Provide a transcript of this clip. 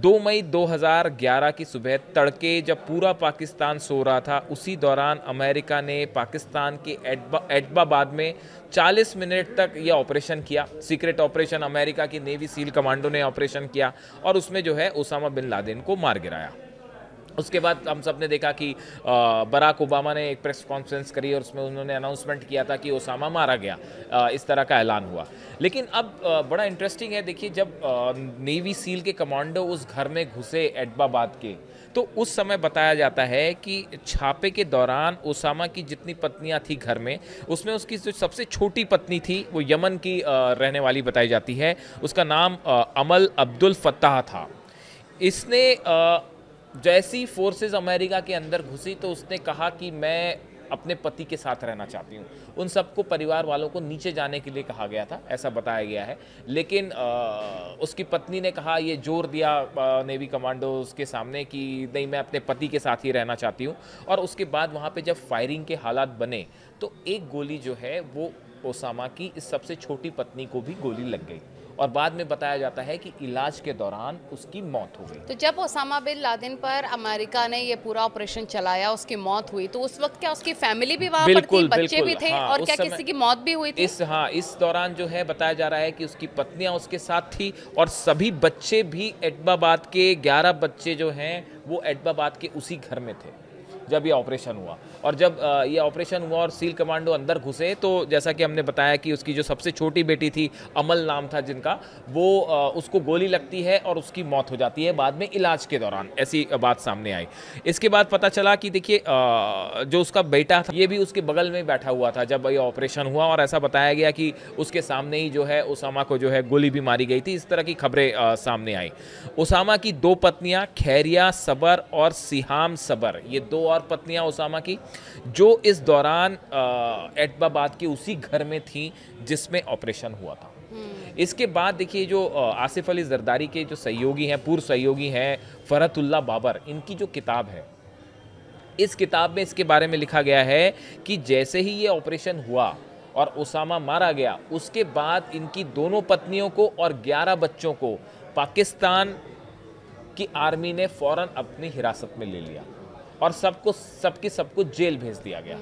2 मई 2011 की सुबह तड़के जब पूरा पाकिस्तान सो रहा था, उसी दौरान अमेरिका ने पाकिस्तान के एडबाबाद में 40 मिनट तक यह ऑपरेशन किया। सीक्रेट ऑपरेशन, अमेरिका की नेवी सील कमांडो ने ऑपरेशन किया और उसमें जो है ओसामा बिन लादेन को मार गिराया। उसके बाद हम सब ने देखा कि बराक ओबामा ने एक प्रेस कॉन्फ्रेंस करी और उसमें उन्होंने अनाउंसमेंट किया था कि ओसामा मारा गया, इस तरह का ऐलान हुआ। लेकिन अब बड़ा इंटरेस्टिंग है, देखिए जब नेवी सील के कमांडो उस घर में घुसे एडबाबाद के, तो उस समय बताया जाता है कि छापे के दौरान ओसामा की जितनी पत्नियां थी घर में, उसमें उसकी जो सबसे छोटी पत्नी थी वो यमन की रहने वाली बताई जाती है। उसका नाम अमल अब्दुल फत्ताह था। इसने जैसी फोर्सेस अमेरिका के अंदर घुसी तो उसने कहा कि मैं अपने पति के साथ रहना चाहती हूँ। उन सबको, परिवार वालों को नीचे जाने के लिए कहा गया था, ऐसा बताया गया है। लेकिन उसकी पत्नी ने कहा, ये जोर दिया नेवी कमांडोज के सामने कि नहीं, मैं अपने पति के साथ ही रहना चाहती हूँ। और उसके बाद वहाँ पे जब फायरिंग के हालात बने तो एक गोली जो है वो ओसामा की इस सबसे छोटी पत्नी को भी गोली लग गई और बाद में बताया जाता है कि इलाज के दौरान उसकी मौत हो गई। तो जब ओसामा बिन लादेन पर अमेरिका ने ये पूरा ऑपरेशन चलाया, उसकी मौत हुई, तो उस वक्त क्या उसकी फैमिली भी वहां पर थी, बच्चे भी थे? हाँ, और क्या किसी की मौत भी हुई थी? इस दौरान जो है बताया जा रहा है कि उसकी पत्नियां उसके साथ थी और सभी बच्चे भी एडबाबाद के 11 बच्चे जो हैं वो एडबाबाद के उसी घर में थे जब ये ऑपरेशन हुआ। और जब ये ऑपरेशन हुआ और सील कमांडो अंदर घुसे तो जैसा कि हमने बताया कि उसकी जो सबसे छोटी बेटी थी, अमल नाम था जिनका, वो उसको गोली लगती है और उसकी मौत हो जाती है बाद में इलाज के दौरान, ऐसी बात सामने आई। इसके बाद पता चला कि देखिए जो उसका बेटा था ये भी उसके बगल में बैठा हुआ था जब ये ऑपरेशन हुआ और ऐसा बताया गया कि उसके सामने ही जो है ओसामा को जो है गोली भी मारी गई थी। इस तरह की खबरें सामने आई। ओसामा की 2 पत्नियां, खैरिया सबर और सिहाम सबर, ये 2 और पत्नियां ओसामा की, जो इस दौरान एडबाबाद के उसी घर में थी जिसमें ऑपरेशन हुआ था। इसके बाद देखिए जो आसिफ अली जरदारी के जो सहयोगी हैं, पूर्व सहयोगी हैं, फरहतुल्लाह बाबर, इनकी जो किताब है, इस किताब में इसके बारे में लिखा गया है कि जैसे ही ये ऑपरेशन हुआ और ओसामा मारा गया, उसके बाद इनकी दोनों पत्नियों को और 11 बच्चों को पाकिस्तान की आर्मी ने फौरन अपनी हिरासत में ले लिया और सबको जेल भेज दिया गया।